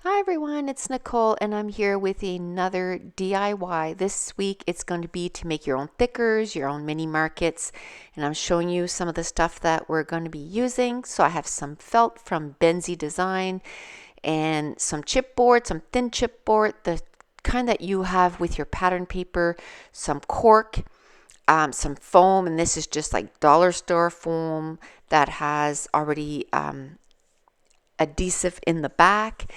Hi everyone, it's Nicole and I'm here with another DIY. This week it's going to be to make your own thickers, your own mini markets, and I'm showing you some of the stuff that we're going to be using. So I have some felt from Benzie Design and some chipboard, some thin chipboard, the kind that you have with your pattern paper, some cork, some foam, and this is just like dollar store foam that has already adhesive in the back.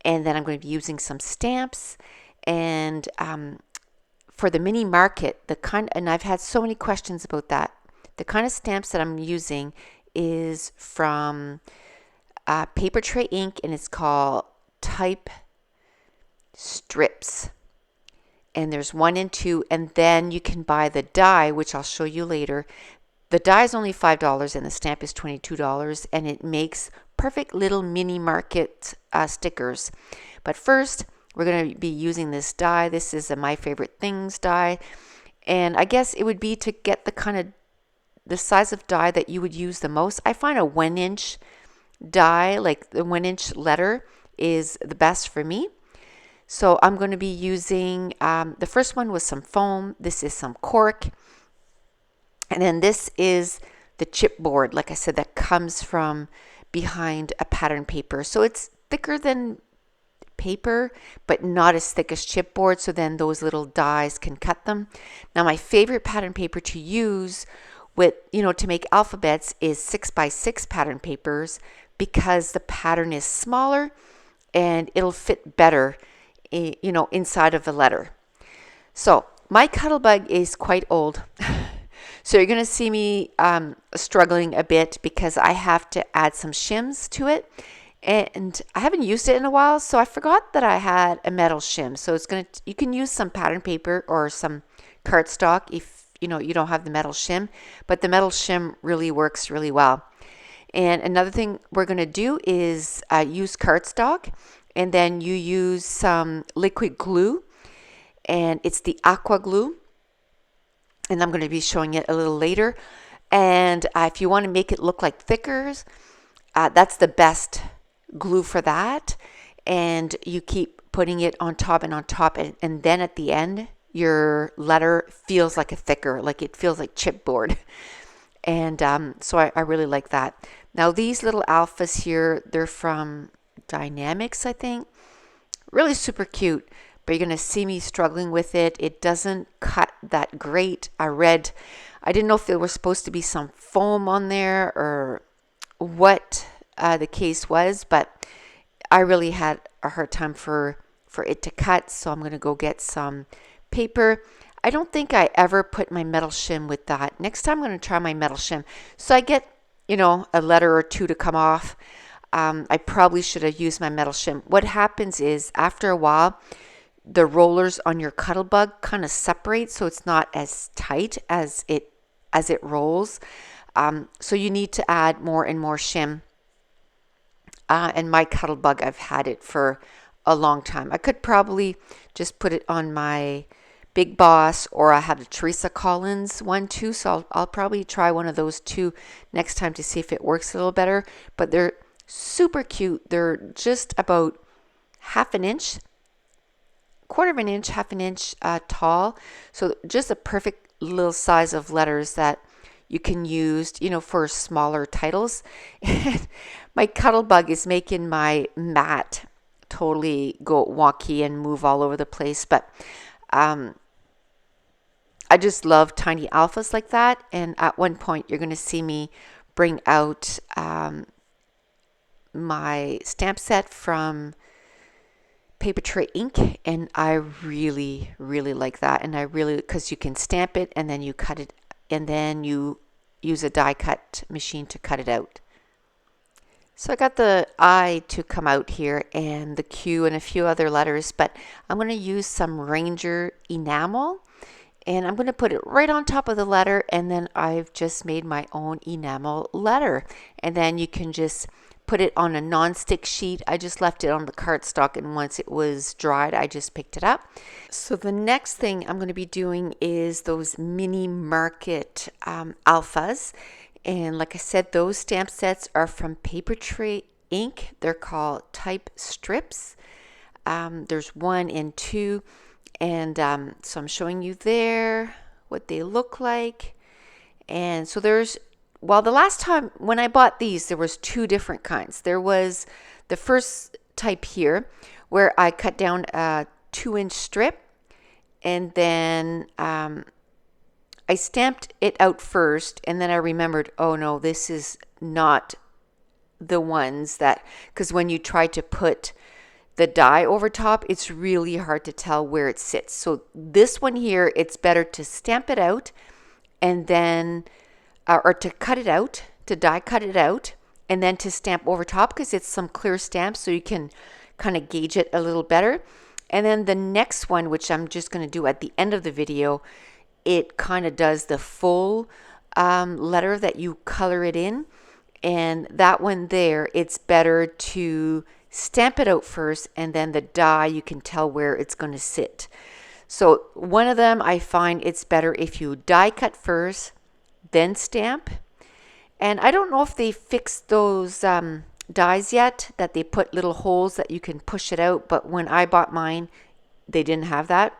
And then I'm going to be using some stamps. And for the mini market, and I've had so many questions about that. The kind of stamps that I'm using is from Paper Tray Ink, and it's called Type Strips. And there's 1 and 2, and then you can buy the die, which I'll show you later. The die is only $5 and the stamp is $22, and it makes perfect little mini market stickers. But first, we're going to be using this die. This is a My Favorite Things die, and I guess it would be to get the size of die that you would use the most. I find a 1-inch die, like the 1-inch letter, is the best for me. So I'm going to be using, the first one was some foam. This is some cork. And then this is the chipboard, like I said, that comes from behind a pattern paper. So it's thicker than paper, but not as thick as chipboard. So then those little dies can cut them. Now my favorite pattern paper to use to make alphabets is 6x6 pattern papers, because the pattern is smaller and it'll fit better, inside of the letter. So my Cuttlebug is quite old. So you're going to see me struggling a bit because I have to add some shims to it. And I haven't used it in a while, so I forgot that I had a metal shim. So you can use some pattern paper or some cardstock if you don't have the metal shim, but the metal shim really works really well. And another thing we're going to do is use cardstock, and then you use some liquid glue, and it's the aqua glue. And I'm going to be showing it a little later. And if you want to make it look like thickers, that's the best glue for that. And you keep putting it on top and on top, and then at the end, your letter feels like a thicker, like it feels like chipboard. And so I really like that. Now these little alphas here, they're from Dynamics, I think. Really super cute. But you're going to see me struggling with it. It doesn't cut that great. I didn't know if there was supposed to be some foam on there or what the case was, but I really had a hard time for it to cut, so I'm going to go get some paper. I don't think I ever put my metal shim with that. Next time I'm going to try my metal shim. So I get, a letter or two to come off. I probably should have used my metal shim. What happens is after a while, the rollers on your Cuttlebug kind of separate, so it's not as tight as it rolls. So you need to add more and more shim. And my Cuttlebug, I've had it for a long time. I could probably just put it on my Big Boss, or I have the Teresa Collins one too. So I'll probably try one of those two next time to see if it works a little better. But they're super cute. They're just about half an inch. Quarter of an inch, half an inch tall. So just a perfect little size of letters that you can use, for smaller titles. My Cuttlebug is making my mat totally go wonky and move all over the place. But I just love tiny alphas like that. And at one point, you're going to see me bring out my stamp set from Paper Tray Ink, and I really like that. And because you can stamp it and then you cut it, and then you use a die cut machine to cut it out. So I got the I to come out here, and the Q, and a few other letters, but I'm going to use some Ranger enamel, and I'm going to put it right on top of the letter, and then I've just made my own enamel letter. And then you can just put it on a non-stick sheet. I just left it on the cardstock, and once it was dried, I just picked it up. So the next thing I'm going to be doing is those mini market alphas. And like I said, those stamp sets are from Paper Tray ink. They're called type strips. There's 1 and 2, and so I'm showing you there what they look like. And so there's, well, the last time when I bought these, there was 2 different kinds. There was the first type here where I cut down a 2-inch strip, and then I stamped it out first, and then I remembered, oh no, this is not the ones that, because when you try to put the die over top, it's really hard to tell where it sits. So this one here, it's better to stamp it out and then, or to cut it out, to die cut it out, and then to stamp over top, because it's some clear stamp, so you can kind of gauge it a little better. And then the next one, which I'm just going to do at the end of the video, it kind of does the full letter that you color it in. And that one there, it's better to stamp it out first, and then the die, you can tell where it's going to sit. So one of them, I find it's better if you die cut first, then stamp. And I don't know if they fixed those dies yet, that they put little holes that you can push it out, but when I bought mine, they didn't have that.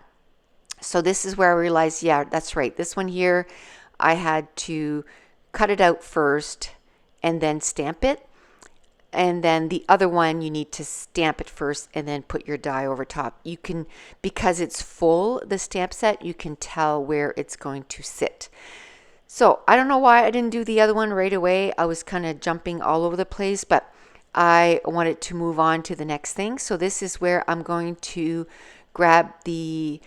So this is where I realized, yeah, that's right. This one here, I had to cut it out first and then stamp it. And then the other one, you need to stamp it first and then put your die over top. You can, because it's full, the stamp set, you can tell where it's going to sit. So I don't know why I didn't do the other one right away. I was kind of jumping all over the place, but I wanted to move on to the next thing. So this is where I'm going to grab the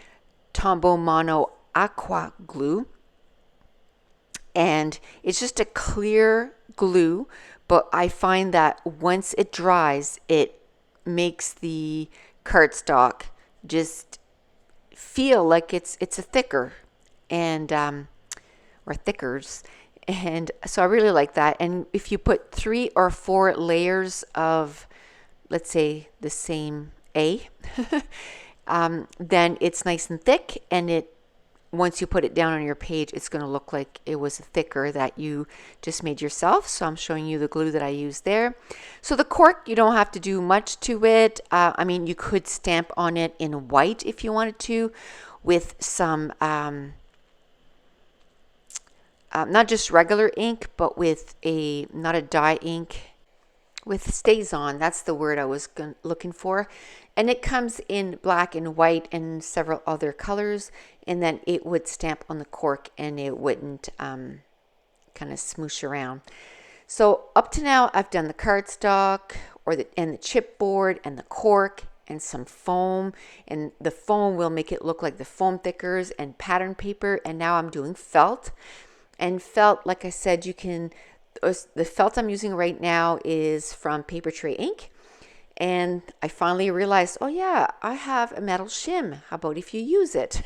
Tombow Mono Aqua glue. And it's just a clear glue, but I find that once it dries, it makes the cardstock just feel like it's a thicker and or thickers. And so I really like that. And if you put 3 or 4 layers of, let's say, the same A, then it's nice and thick, and it, once you put it down on your page, it's going to look like it was thicker that you just made yourself. So I'm showing you the glue that I used there. So the cork, you don't have to do much to it. I mean, you could stamp on it in white if you wanted to, with some, not just regular ink, but with a, not a dye ink, with StazOn. That's the word I was looking for. And it comes in black and white and several other colors, and then it would stamp on the cork and it wouldn't kind of smoosh around. So up to now, I've done the cardstock and the chipboard and the cork and some foam, and the foam will make it look like the foam thickers and pattern paper. And now I'm doing felt. And felt, like I said, you can, the felt I'm using right now is from Paper Tray Ink. And I finally realized, oh yeah, I have a metal shim. How about if you use it?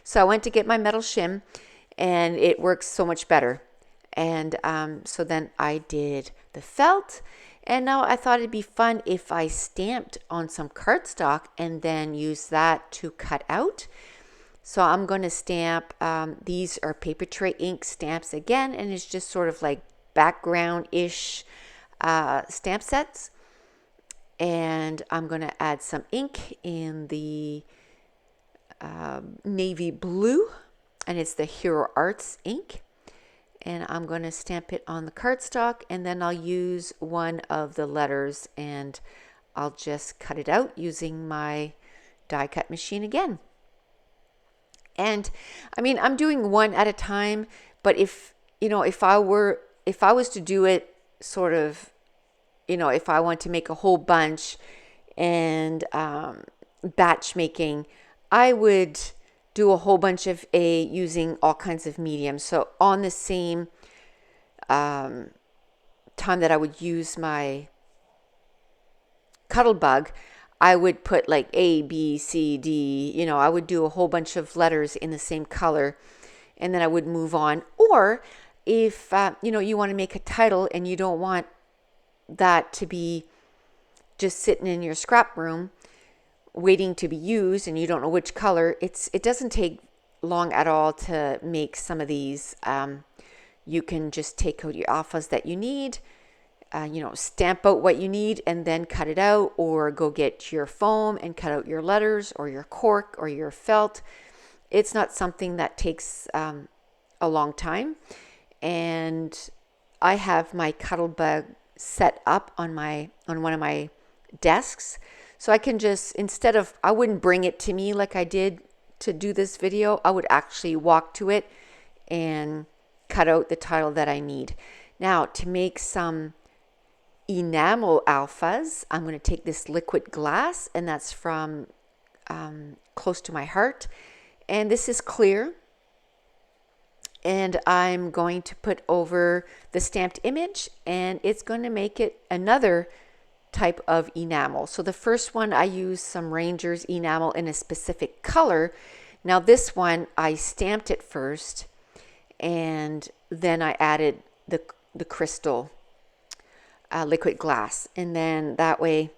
So I went to get my metal shim, and it works so much better. And so then I did the felt. And now I thought it'd be fun if I stamped on some cardstock and then use that to cut out. So I'm going to stamp, these are Paper Tray Ink stamps again, and it's just sort of like background-ish stamp sets. And I'm going to add some ink in the navy blue, and it's the Hero Arts ink. And I'm going to stamp it on the cardstock, and then I'll use one of the letters, and I'll just cut it out using my die cut machine again. And I mean, I'm doing one at a time, but if I was to do it sort of, if I want to make a whole bunch and batch making, I would do a whole bunch of using all kinds of mediums. So on the same time that I would use my Cuttlebug, I would put like A, B, C, D, I would do a whole bunch of letters in the same color, and then I would move on. Or if, you want to make a title and you don't want that to be just sitting in your scrap room waiting to be used, and you don't know which color, it doesn't take long at all to make some of these. You can just take out your alphas that you need, stamp out what you need and then cut it out, or go get your foam and cut out your letters or your cork or your felt. It's not something that takes a long time. And I have my Cuttlebug set up on one of my desks, so I can just, I wouldn't bring it to me like I did to do this video. I would actually walk to it and cut out the tile that I need. Now, to make some enamel alphas, I'm going to take this liquid glass, and that's from Close to My Heart, and this is clear, and I'm going to put over the stamped image, and it's going to make it another type of enamel. So the first one, I used some Rangers enamel in a specific color. Now this one, I stamped it first, and then I added the crystal liquid glass. And then that way,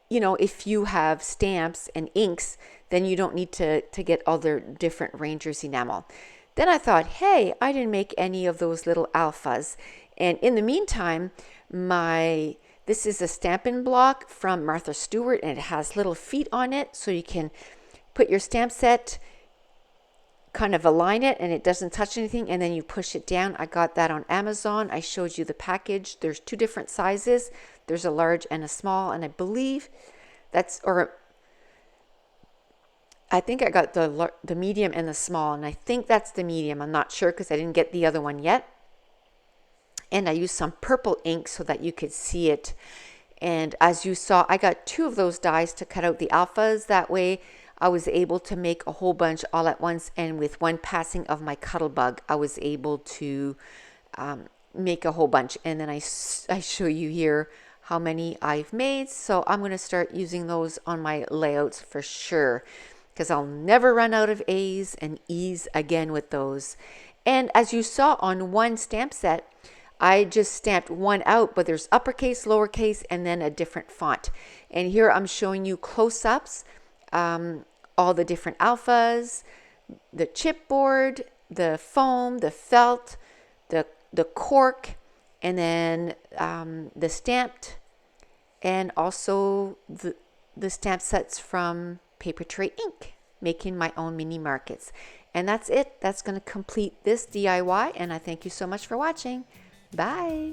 if you have stamps and inks, then you don't need to get all the different Rangers enamel. Then I thought, hey, I didn't make any of those little alphas. And in the meantime, this is a Stampin' Block from Martha Stewart, and it has little feet on it, so you can put your stamp set, kind of align it, and it doesn't touch anything, and then you push it down. I got that on Amazon. I showed you the package. There's 2 different sizes. There's a large and a small, and I believe I think I got the medium and the small, and I think that's the medium. I'm not sure because I didn't get the other one yet. And I used some purple ink so that you could see it. And as you saw, I got 2 of those dies to cut out the alphas. That way I was able to make a whole bunch all at once, and with one passing of my Cuttlebug, I was able to make a whole bunch. And then I show you here how many I've made. So I'm going to start using those on my layouts for sure, because I'll never run out of A's and E's again with those. And as you saw on one stamp set, I just stamped one out, but there's uppercase, lowercase, and then a different font. And here I'm showing you close-ups, all the different alphas, the chipboard, the foam, the felt, the cork, and then the stamped, and also the stamp sets from Paper Tray Ink, making my own mini markets. And that's it. That's going to complete this DIY, and I thank you so much for watching. Bye.